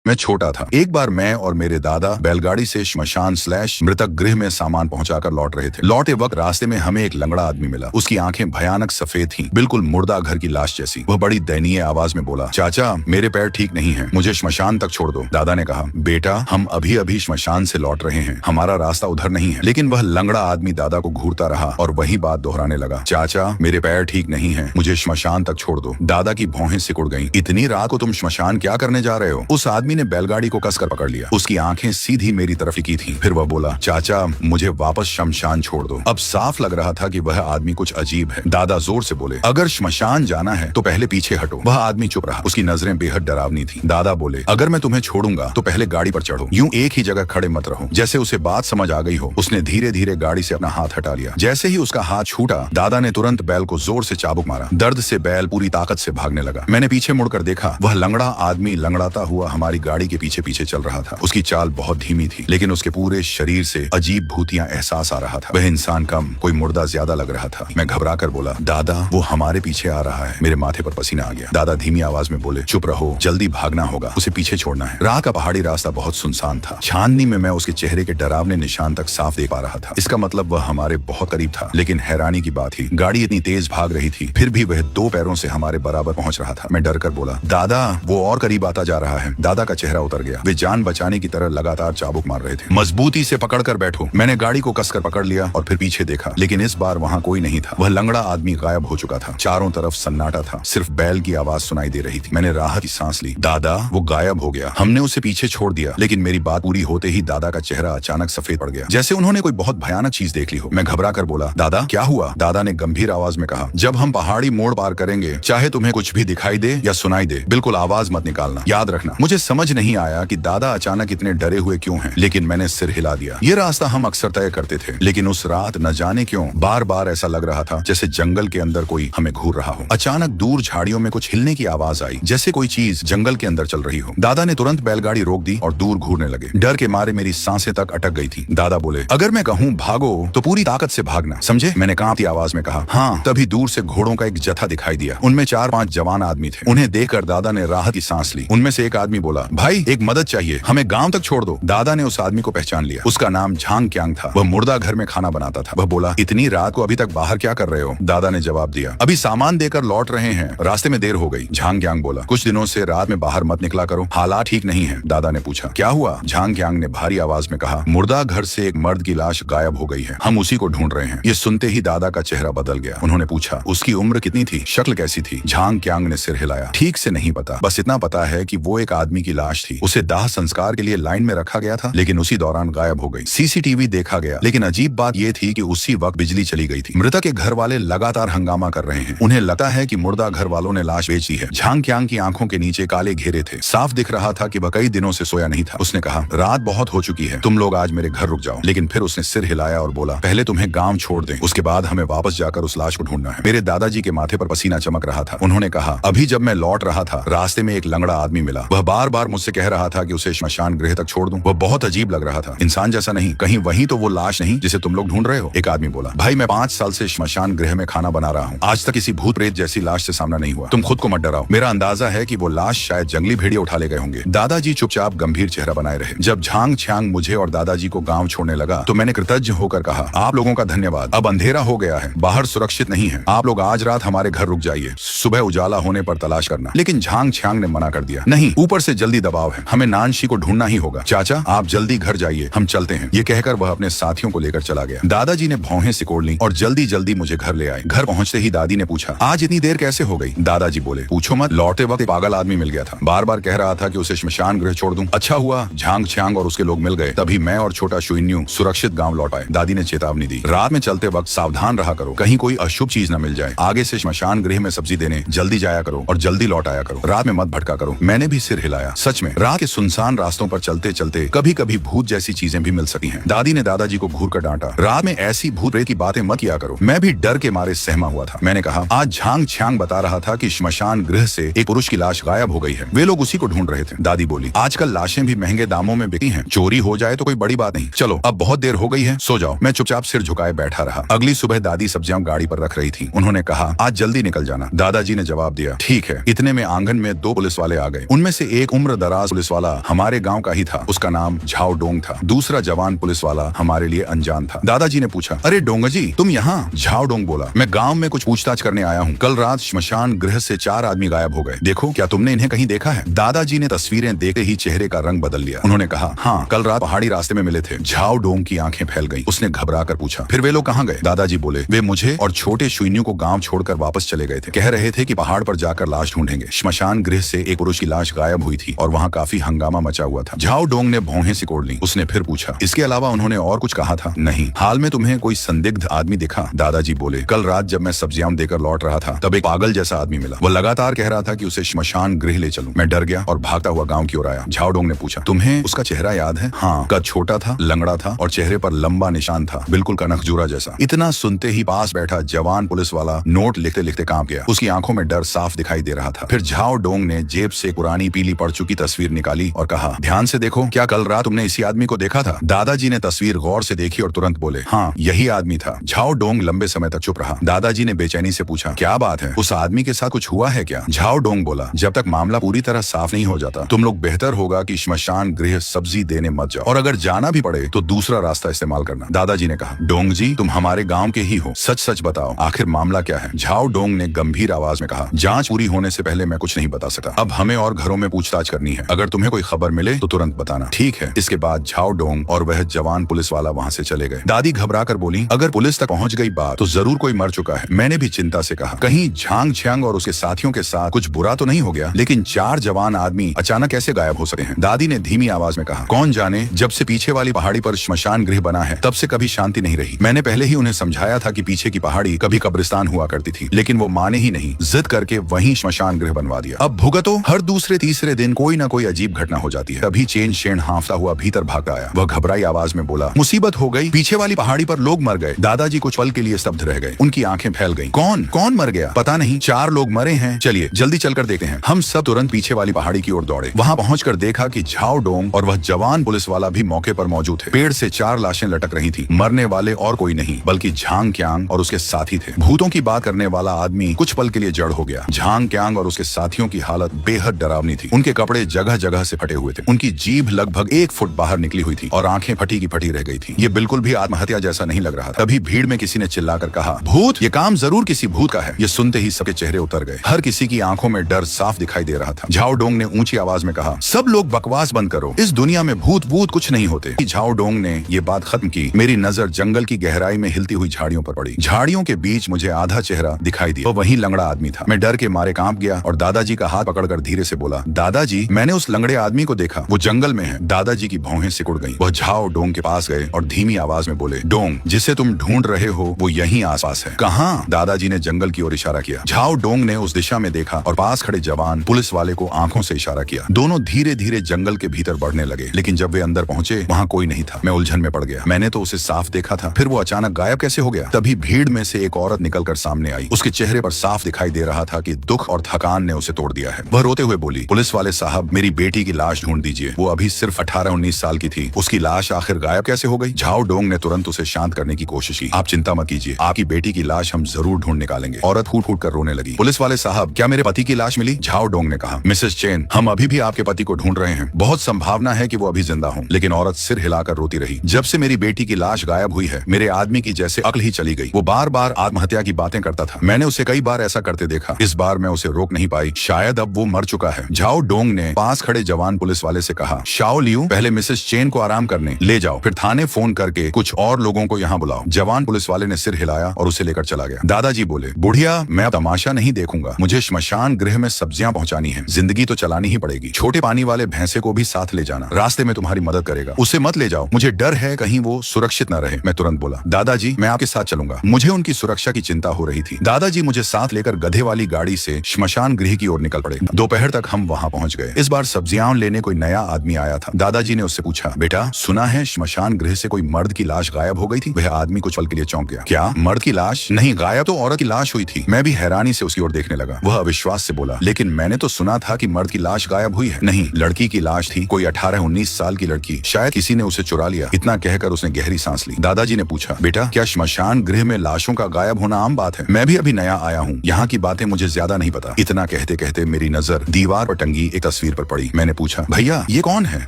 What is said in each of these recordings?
मैं छोटा था। एक बार मैं और मेरे दादा बैलगाड़ी से श्मशान / मृतक गृह में सामान पहुंचाकर लौट रहे थे। लौटे वक्त रास्ते में हमें एक लंगड़ा आदमी मिला। उसकी आंखें भयानक सफेद थीं, बिल्कुल मुर्दा घर की लाश जैसी। वह बड़ी दयनीय आवाज में बोला, चाचा मेरे पैर ठीक नहीं है, मुझे श्मशान तक छोड़ दो। दादा ने कहा, बेटा हम अभी अभी श्मशान से लौट रहे हैं, हमारा रास्ता उधर नहीं है। लेकिन वह लंगड़ा आदमी दादा को घूरता रहा और वही बात दोहराने लगा, चाचा मेरे पैर ठीक नहीं है, मुझे श्मशान तक छोड़ दो। दादा की भौहें सिकुड़ गईं। इतनी रात को तुम श्मशान क्या करने जा रहे हो? उस आदमी ने बैलगाड़ी को कसकर पकड़ लिया। उसकी आंखें सीधी मेरी तरफ टिकी थीं। फिर वह बोला, चाचा मुझे वापस शमशान छोड़ दो। अब साफ लग रहा था कि वह आदमी कुछ अजीब है। दादा जोर से बोले, अगर श्मशान जाना है तो पहले पीछे हटो। वह आदमी चुप रहा। उसकी नजरें बेहद डरावनी थीं। दादा बोले, अगर मैं तुम्हें छोड़ूंगा तो पहले गाड़ी पर चढ़ो, यूं एक ही जगह खड़े मत रहो। जैसे उसे बात समझ आ गई हो, उसने धीरे धीरे गाड़ी से अपना हाथ हटा लिया। जैसे ही उसका हाथ छूटा, दादा ने तुरंत बैल को जोर से चाबुक मारा। दर्द से बैल पूरी ताकत से भागने लगा। मैंने पीछे मुड़कर देखा, वह लंगड़ा आदमी लंगड़ाता हुआ हमारी गाड़ी के पीछे पीछे चल रहा था। उसकी चाल बहुत धीमी थी, लेकिन उसके पूरे शरीर से अजीब भूतियां एहसास आ रहा था। वह इंसान कम, कोई मुर्दा ज्यादा लग रहा था। मैं घबरा कर बोला, दादा वो हमारे पीछे आ रहा है। मेरे माथे पर पसीना आ गया। दादा धीमी आवाज में बोले, चुप रहो, जल्दी भागना होगा, उसे पीछे छोड़ना है। राह का पहाड़ी रास्ता बहुत सुनसान था। छाननी में मैं उसके चेहरे के डरावने निशान तक साफ देख पा रहा था। इसका मतलब वह हमारे बहुत करीब था। लेकिन हैरानी की बात ही, गाड़ी इतनी तेज भाग रही थी, फिर भी वह 2 पैरों से हमारे बराबर पहुंच रहा था। मैं डर कर बोला, दादा वो और करीब आता जा रहा है। दादा का चेहरा उतर गया। वे जान बचाने की तरह लगातार चाबुक मार रहे थे। मजबूती से पकड़ कर बैठो। मैंने गाड़ी को कसकर पकड़ लिया और फिर पीछे देखा, लेकिन इस बार वहाँ कोई नहीं था। वह लंगड़ा आदमी गायब हो चुका था। चारों तरफ सन्नाटा था, सिर्फ बैल की आवाज सुनाई दे रही थी। मैंने राहत की सांस ली। दादा वो गायब हो गया। हमने उसे पीछे छोड़ दिया। लेकिन मेरी बात पूरी होते ही दादा का चेहरा अचानक सफेद पड़ गया, जैसे उन्होंने कोई बहुत भयानक चीज देख ली हो। मैं घबरा कर बोला, दादा क्या हुआ? दादा ने गंभीर आवाज में कहा, जब हम पहाड़ी मोड़ पार करेंगे, चाहे तुम्हें कुछ भी दिखाई दे या सुनाई दे, बिल्कुल आवाज मत निकालना, याद रखना। मुझे समझ नहीं आया कि दादा अचानक इतने डरे हुए क्यों हैं, लेकिन मैंने सिर हिला दिया। ये रास्ता हम अक्सर तय करते थे, लेकिन उस रात न जाने क्यों बार बार ऐसा लग रहा था जैसे जंगल के अंदर कोई हमें घूर रहा हो। अचानक दूर झाड़ियों में कुछ हिलने की आवाज आई, जैसे कोई चीज जंगल के अंदर चल रही हो। दादा ने तुरंत बैलगाड़ी रोक दी और दूर घूरने लगे। डर के मारे मेरी सांसें तक अटक गई थी। दादा बोले, अगर मैं कहूँ भागो तो पूरी ताकत से भागना, समझे? मैंने कांपती आवाज में कहा, हाँ। तभी दूर से घोड़ों का एक जत्था दिखाई दिया। उनमें 4-5 जवान आदमी थे। उन्हें देखकर दादा ने राहत की सांस ली। उनमें से एक आदमी बोला, भाई एक मदद चाहिए, हमें गांव तक छोड़ दो। दादा ने उस आदमी को पहचान लिया। उसका नाम झांग क्यांग था। वह मुर्दा घर में खाना बनाता था। वह बोला, इतनी रात को अभी तक बाहर क्या कर रहे हो? दादा ने जवाब दिया, अभी सामान देकर लौट रहे हैं, रास्ते में देर हो गई। झांग क्यांग बोला, कुछ दिनों से रात में बाहर मत निकला करो, हालात ठीक नहीं है। दादा ने पूछा, क्या हुआ? झांग क्यांग ने भारी आवाज में कहा, मुर्दा घर से एक मर्द की लाश गायब हो गई है, हम उसी को ढूंढ रहे हैं। ये सुनते ही दादा का चेहरा बदल गया। उन्होंने पूछा, उसकी उम्र कितनी थी, शक्ल कैसी थी? झांग क्यांग ने सिर हिलाया, ठीक से नहीं पता, बस इतना पता है कि वो एक आदमी की लाश थी। उसे दाह संस्कार के लिए लाइन में रखा गया था, लेकिन उसी दौरान गायब हो गई। सीसीटीवी देखा गया, लेकिन अजीब बात यह थी कि उसी वक्त बिजली चली गई थी। मृतक के घर वाले लगातार हंगामा कर रहे हैं। उन्हें लगता है कि मुर्दा घर वालों ने लाश बेच दी है। झांग क्यांग की आंखों के नीचे काले घेरे थे। साफ दिख रहा था कि वह कई दिनों से सोया नहीं था। उसने कहा, रात बहुत हो चुकी है, तुम लोग आज मेरे घर रुक जाओ। लेकिन फिर उसने सिर हिलाया और बोला, पहले तुम्हें गांव छोड़ दें, उसके बाद हमें वापस जाकर उस लाश को ढूंढना है। मेरे दादाजी के माथे पर पसीना चमक रहा था। उन्होंने कहा, अभी जब मैं लौट रहा था, रास्ते में एक लंगड़ा आदमी मिला। वह बार बार मुझसे कह रहा था कि उसे श्मशान गृह तक छोड़ दूं। वह बहुत अजीब लग रहा था, इंसान जैसा नहीं। कहीं वही तो वो लाश नहीं जिसे तुम लोग ढूंढ रहे हो? एक आदमी बोला, भाई मैं 5 साल से श्मशान गृह में खाना बना रहा हूँ, आज तक किसी भूत प्रेत जैसी लाश से सामना नहीं हुआ। तुम खुद को मत डराओ, मेरा अंदाजा है कि वो लाश शायद जंगली भेड़िए उठा ले गए होंगे। दादाजी चुपचाप गंभीर चेहरा बनाए रहे। जब झांग छांग मुझे और दादाजी को गांव छोड़ने लगा तो मैंने कृतज्ञ होकर कहा, आप लोगों का धन्यवाद, अब अंधेरा हो गया है, बाहर सुरक्षित नहीं है, आप लोग आज रात हमारे घर रुक जाइए, सुबह उजाला होने पर तलाश करना। लेकिन झांग छांग ने मना कर दिया, नहीं, ऊपर से जल्दी दबाव है, हमें नानशी को ढूंढना ही होगा। चाचा आप जल्दी घर जाइए, हम चलते हैं। ये कहकर वह अपने साथियों को लेकर चला गया। दादाजी ने भौहें सिकोड़ ली और जल्दी जल्दी मुझे घर ले आए। घर पहुंचते ही दादी ने पूछा, आज इतनी देर कैसे हो गई? दादाजी बोले, पूछो मत, लौटते वक्त एक पागल आदमी मिल गया था, बार बार कह रहा था कि उसे श्मशान गृह छोड़ दूं। अच्छा हुआ झांग छांग और उसके लोग मिल गए, तभी मैं और छोटा शुइन्यू सुरक्षित गांव लौट आए। दादी ने चेतावनी दी, रात में चलते वक्त सावधान रहा करो, कहीं कोई अशुभ चीज न मिल जाए। आगे से श्मशान गृह में सब्जी देने जल्दी जाया करो और जल्दी लौट आया करो, रात में मत भटका करो। मैंने भी सिर हिलाया। सच में रात के सुनसान रास्तों पर चलते चलते कभी कभी भूत जैसी चीजें भी मिल सकती हैं। दादी ने दादाजी को घूर कर डांटा, रात में ऐसी भूत प्रेत की बातें मत किया करो। मैं भी डर के मारे सहमा हुआ था। मैंने कहा, आज झांग छांग बता रहा था कि श्मशान गृह से एक पुरुष की लाश गायब हो गई है, वे लोग उसी को ढूंढ रहे थे। दादी बोली, आजकल लाशें भी महंगे दामों में बिकती हैं, चोरी हो जाए तो कोई बड़ी बात नहीं, चलो अब बहुत देर हो गई है, सो जाओ। मैं चुपचाप सिर झुकाए बैठा रहा। अगली सुबह दादी सब्जियां गाड़ी पर रख रही थी। उन्होंने कहा, आज जल्दी निकल जाना। दादाजी ने जवाब दिया, ठीक है। इतने में आंगन में 2 पुलिस वाले आ गए। उनमें से एक उम्र दराज पुलिस वाला हमारे गांव का ही था। उसका नाम झाओ डोंग था। दूसरा जवान पुलिस वाला हमारे लिए अनजान था। दादाजी ने पूछा, अरे डोंगा जी तुम यहाँ? झाओ डोंग बोला, मैं गाँव में कुछ पूछताछ करने आया हूँ। कल रात श्मशान गृह से 4 आदमी गायब हो गए। देखो क्या तुमने इन्हें कहीं देखा है? दादाजी ने तस्वीरें देखते ही चेहरे का रंग बदल लिया। उन्होंने कहा, हाँ कल रात पहाड़ी रास्ते में मिले थे। झाओ डोंग की आंखें फैल गईं। उसने घबरा कर पूछा, फिर वे लोग कहाँ गए? दादाजी बोले, वे मुझे और छोटे शुइनियों को गांव छोड़कर वापस चले गए थे। कह रहे थे कि पहाड़ पर जाकर लाश ढूंढेंगे। श्मशान गृह से एक पुरुष की लाश गायब हुई थी और वहाँ काफी हंगामा मचा हुआ था। झाओ डोंग ने भौहें सिकोड़ ली। उसने फिर पूछा, इसके अलावा उन्होंने और कुछ कहा था? नहीं। हाल में तुम्हें कोई संदिग्ध आदमी दिखा? दादाजी बोले, कल रात जब मैं सब्जियां देकर लौट रहा था तब एक पागल जैसा आदमी मिला। वो लगातार कह रहा था कि उसे श्मशान गृह ले चलूं। मैं डर गया और भागता हुआ गांव की ओर आया। झाओ डोंग ने पूछा, तुम्हें उसका चेहरा याद है? हाँ। कद छोटा था, लंगड़ा था और चेहरे पर लंबा निशान था, बिल्कुल कनकजूरा जैसा। इतना सुनते ही पास बैठा जवान पुलिस वाला नोट लिखते लिखते कांप गया। उसकी आंखों में डर साफ दिखाई दे रहा था। फिर झाओ डोंग ने जेब से पुरानी पीली पड़ चुकी तस्वीर निकाली और कहा, ध्यान से देखो, क्या कल रात तुमने इसी आदमी को देखा था? दादाजी ने तस्वीर गौर से देखी और तुरंत बोले, हाँ यही आदमी था। झाओ डोंग लंबे समय तक चुप रहा। दादाजी ने बेचैनी से पूछा, क्या बात है? उस आदमी के साथ कुछ हुआ है क्या? झाओ डोंग बोला, जब तक मामला पूरी तरह साफ नहीं हो जाता तुम लोग बेहतर होगा कि श्मशान गृह सब्जी देने मत जाओ, और अगर जाना भी पड़े तो दूसरा रास्ता इस्तेमाल करना। दादाजी ने कहा, डोंग जी तुम हमारे गांव के ही हो, सच सच बताओ आखिर मामला क्या है? झाओ डोंग ने गंभीर आवाज में कहा, जांच पूरी होने से पहले मैं कुछ नहीं बता सकता। अब हमें और घरों में पूछताछ करनी है। अगर तुम्हें कोई खबर मिले तो तुरंत बताना, ठीक है? इसके बाद झाओ डोंग और वह जवान पुलिस वाला वहाँ से चले गए। दादी घबरा कर बोली, अगर पुलिस तक पहुँच गई बात तो जरूर कोई मर चुका है। मैंने भी चिंता से कहा, कहीं झांग छियांग और उसके साथियों के साथ कुछ बुरा तो नहीं हो गया? लेकिन 4 जवान आदमी अचानक कैसे गायब हो सके हैं? दादी ने धीमी आवाज में कहा, कौन जाने, जब से पीछे वाली पहाड़ी पर श्मशान गृह बना है तब से कभी शांति नहीं रही। मैंने पहले ही उन्हें समझाया था कि पीछे की पहाड़ी कभी कब्रिस्तान हुआ करती थी, लेकिन वो माने ही नहीं। जिद करके वहीं श्मशान गृह बनवा दिया। अब भुगतो, हर दूसरे तीसरे दिन कोई ना कोई अजीब घटना हो जाती है। तभी चेन शेन हांफता हुआ भीतर भागता आया। वह घबराई आवाज में बोला, मुसीबत हो गई, पीछे वाली पहाड़ी पर लोग मर गए। दादाजी कुछ पल के लिए स्तब्ध रह गए। उनकी आंखें फैल गईं। कौन कौन मर गया? पता नहीं, 4 लोग मरे हैं। चलिए जल्दी चलकर देखते हैं। हम सब तुरंत पीछे वाली पहाड़ी की ओर दौड़े। वहां पहुंचकर देखा कि झाओ डोंग और वह जवान पुलिस वाला भी मौके पर मौजूद थे। पेड़ से 4 लाशें लटक रही थी। मरने वाले और कोई नहीं बल्कि झांग क्यांग और उसके साथी थे। भूतों की बात करने वाला आदमी कुछ पल के लिए जड़ हो गया। झांग क्यांग और उसके साथियों की हालत बेहद डरावनी थी। उनके कपड़े जगह जगह से फटे हुए थे। उनकी जीभ लगभग 1 फुट बाहर निकली हुई थी और आंखें फटी की फटी रह गई थी। ये बिल्कुल भी आत्महत्या जैसा नहीं लग रहा था। तभी भीड़ में किसी ने चिल्लाकर कहा, भूत! ये काम जरूर किसी भूत का है। ये सुनते ही सबके चेहरे उतर गए। हर किसी की आंखों में डर साफ दिखाई दे रहा था। झाओ डोंग ने ऊंची आवाज में कहा, सब लोग बकवास बंद करो, इस दुनिया में भूत वूत कुछ नहीं होते। झाओ डोंग ने ये बात खत्म की, मेरी नजर जंगल की गहराई में हिलती हुई झाड़ियों पर पड़ी। झाड़ियों के बीच मुझे आधा चेहरा दिखाई दिया। वो वही लंगड़ा आदमी था। मैं डर के मारे कांप गया और दादाजी का हाथ पकड़कर धीरे से बोला, दादाजी मैंने उस लंगड़े आदमी को देखा, वो जंगल में है। दादाजी की भौहें सिकुड़ गईं। वह झाओ डोंग के पास गए और धीमी आवाज में बोले, डोंग जिसे तुम ढूंढ रहे हो वो यहीं आसपास है। कहाँ? दादाजी ने जंगल की ओर इशारा किया। झाओ डोंग ने उस दिशा में देखा और पास खड़े जवान पुलिस वाले को आंखों से इशारा किया। दोनों धीरे धीरे जंगल के भीतर बढ़ने लगे, लेकिन जब वे अंदर पहुंचे वहाँ कोई नहीं था। मैं उलझन में पड़ गया। मैंने तो उसे साफ देखा था, फिर वो अचानक गायब कैसे हो गया? तभी भीड़ में से एक औरत निकलकर सामने आई। उसके चेहरे पर साफ दिखाई दे रहा था कि दुख और थकान ने उसे तोड़ दिया है। वह रोते हुए बोली, पुलिस वाले साहब मेरी बेटी की लाश ढूंढ दीजिए। वो अभी सिर्फ 18-19 साल की थी। उसकी लाश आखिर गायब कैसे हो गई? झाओ डोंग ने तुरंत उसे शांत करने की कोशिश की। आप चिंता मत कीजिए, आपकी बेटी की लाश हम जरूर ढूंढ निकालेंगे। औरत फूट फूट कर रोने लगी। पुलिस वाले साहब क्या मेरे पति की लाश मिली? झाओ डोंग ने कहा, मिसेस चेन हम अभी भी आपके पति को ढूंढ रहे हैं। बहुत संभावना है कि वो अभी जिंदा हो। लेकिन औरत सिर हिलाकर रोती रही। जब से मेरी बेटी की लाश गायब हुई है मेरे आदमी की जैसे अक्ल ही चली गई। वो बार बार आत्महत्या की बातें करता था। मैंने उसे कई बार ऐसा करते देखा। इस बार मैं उसे रोक नहीं पाई। शायद अब वो मर चुका है। झाओ डोंग ने पास खड़े जवान पुलिस वाले से कहा, शाओ लियू पहले मिसेस चेन को आराम करने ले जाओ, फिर थाने फोन करके कुछ और लोगों को यहाँ बुलाओ। जवान पुलिस वाले ने सिर हिलाया और उसे लेकर चला गया। दादाजी बोले, बुढ़िया मैं अब तमाशा नहीं देखूंगा। मुझे श्मशान गृह में सब्जियां पहुंचानी है। जिंदगी तो चलानी ही पड़ेगी। छोटे पानी वाले भैंसे को भी साथ ले जाना, रास्ते में तुम्हारी मदद करेगा। उसे मत ले जाओ, मुझे डर है कहीं वो सुरक्षित न रहे। मैं तुरंत बोला, दादाजी मैं आपके साथ चलूंगा। मुझे उनकी सुरक्षा की चिंता हो रही थी। दादाजी मुझे साथ लेकर गधे वाली गाड़ी से श्मशान गृह की ओर निकल पड़े। दोपहर तक हम वहां पहुंच गए। इस बार सब्जियां लेने कोई नया आदमी आया था। दादाजी ने उससे पूछा, बेटा सुना है श्मशान गृह से कोई मर्द की लाश गायब हो गई थी? वह आदमी कुछ पल के लिए चौंक गया। क्या मर्द की लाश? नहीं, गायब तो औरत की लाश हुई थी। मैं भी हैरानी से उसकी ओर देखने लगा। वह अविश्वास से बोला, लेकिन मैंने तो सुना था कि मर्द की लाश गायब हुई है। नहीं, लड़की की लाश थी, कोई 18-19 साल की लड़की। शायद किसी ने उसे चुरा लिया। इतना कहकर उसने गहरी सांस ली। दादाजी ने पूछा, बेटा क्या श्मशान गृह में लाशों का गायब होना आम बात है? मैं भी अभी नया आया हूँ, यहाँ की बातें मुझे ज्यादा नहीं पता। इतना कहते कहते मेरी नजर दीवार पर टंगी एक तस्वीर तस्वीर पर पड़ी। मैंने पूछा, भैया ये कौन है?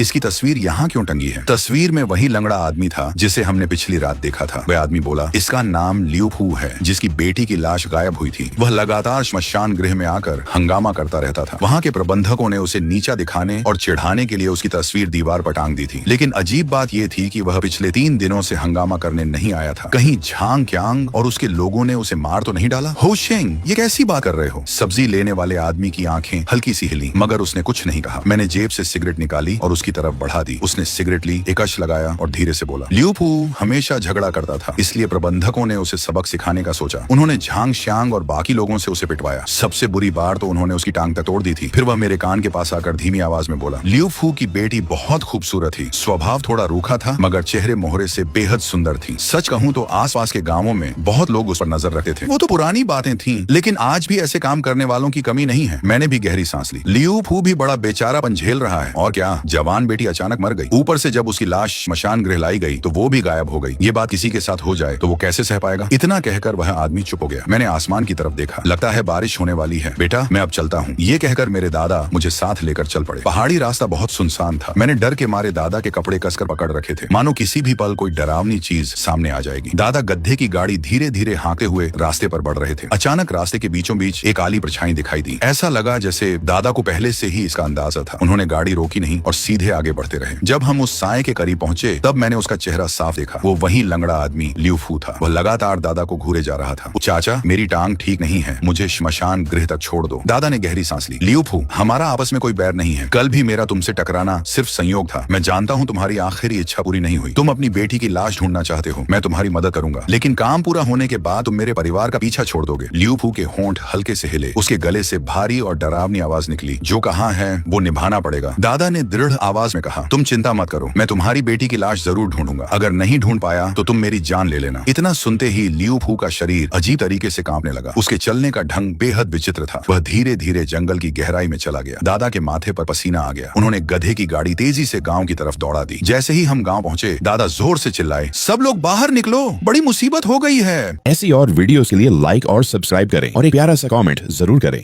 इसकी तस्वीर यहाँ क्यों टंगी है? तस्वीर में वही लंगड़ा आदमी था जिसे हमने पिछली रात देखा था। वह आदमी बोला, इसका नाम लियू फू है, जिसकी बेटी की लाश गायब हुई थी। वह लगातार श्मशान गृह में आकर हंगामा करता रहता था। वहाँ के प्रबंधकों ने उसे नीचा दिखाने और चिढ़ाने के लिए उसकी तस्वीर दीवार पर टांग दी थी। लेकिन अजीब बात यह थी कि वह पिछले 3 दिनों से हंगामा करने नहीं आया था। कहीं झांग क्यांग और उसके लोगों ने उसे मार तो नहीं डाला? होशेंग, ये कैसी बात कर रहे हो? सब्जी लेने वाले आदमी की आंखें हल्की सी हिली, मगर उसने कुछ नहीं कहा। मैंने जेब से सिगरेट निकाली और उसकी तरफ बढ़ा दी। उसने सिगरेट ली, एक अश लगाया और धीरे से बोला, लियू फू हमेशा झगड़ा करता था, इसलिए प्रबंधकों ने उसे सबक सिखाने का सोचा। उन्होंने झांग श्यांग और बाकी लोगों से उसे पिटवाया। सबसे बुरी बार तो उन्होंने उसकी टांग तक तोड़ दी थी। फिर वह मेरे कान के पास आकर धीमी आवाज में बोला, लियू फू की बेटी बहुत खूबसूरत थी, स्वभाव थोड़ा रूखा था, मगर चेहरे मोहरे से बेहद सुंदर थी। सच कहूँ तो आसपास के गांवों में बहुत लोग उस पर नजर रखते थे। वो तो पुरानी बातें थीं, लेकिन आज भी ऐसे काम करने वालों की कमी नहीं है। मैंने भी गहरी सांस ली। लियू फू भी बड़ा बेचारापन झेल रहा है। और क्या, जवान बेटी अचानक मर गई। ऊपर से जब उसकी लाश श्मशान गृह लाई गई तो वो भी गायब हो गई। ये बात किसी के साथ हो जाए तो वो कैसे सह पाएगा? इतना कहकर वह आदमी चुप हो गया। मैंने आसमान की तरफ देखा। लगता है बारिश होने वाली है। बेटा, मैं अब चलता हूँ। ये कहकर मेरे दादा मुझे साथ लेकर चल पड़े। पहाड़ी रास्ता बहुत सुनसान था। मैंने डर के मारे दादा के कपड़े कसकर पकड़ रखे थे, मानो किसी भी पल कोई डरावनी चीज सामने आ जाएगी। दादा गड्ढे की गाड़ी धीरे धीरे हाँकते हुए रास्ते पर बढ़ रहे थे। अचानक रास्ते के बीचों बीच एक काली परछाई दिखाई दी। ऐसा लगा जैसे दादा को पहले से ही इसका अंदाजा था। उन्होंने गाड़ी रोकी नहीं और सीधे आगे बढ़ते रहे। जब हम उस साए के करीब पहुंचे तब मैंने उसका चेहरा साफ देखा। वो वही लंगड़ा आदमी लियू फू था। वह लगातार दादा को घूरे जा रहा था। चाचा, मेरी टांग ठीक नहीं है, मुझे श्मशान गृह तक छोड़ दो। दादा ने गहरी सांस ली। लियू फू, हमारा आपस में कोई बैर नहीं है। कल भी मेरा तुमसे टकराना सिर्फ संयोग था। मैं जानता हूँ तुम्हारी आखिरी इच्छा पूरी नहीं हुई। तुम अपनी बेटी की लाश ढूंढना चाहते हो। मैं तुम्हारी मदद करूंगा, लेकिन काम पूरा होने के बाद तुम मेरे परिवार का पीछा छोड़ दोगे। लियू फू के होंठ हल्के से हिले। उसके गले से भारी और डरावनी आवाज निकली, जो कहा है वो निभाना पड़ेगा। दादा ने दृढ़ आवाज में कहा, तुम चिंता मत करो, मैं तुम्हारी बेटी की लाश जरूर ढूंढूंगा। अगर नहीं ढूंढ पाया तो तुम मेरी जान ले लेना। इतना सुनते ही लियू फू का शरीर अजीब तरीके से कांपने लगा। उसके चलने का ढंग बेहद विचित्र था। वह धीरे धीरे जंगल की गहराई में चला गया। दादा के माथे पर पसीना आ गया। उन्होंने गधे की गाड़ी तेजी से गांव की तरफ दौड़ा दी। जैसे ही हम गांव पहुंचे, दादा जोर से चिल्लाए, सब लोग बाहर निकलो, बड़ी मुसीबत हो गई है। ऐसी और वीडियोस के लिए लाइक और सब्सक्राइब करें और एक प्यारा सा कमेंट जरूर करें।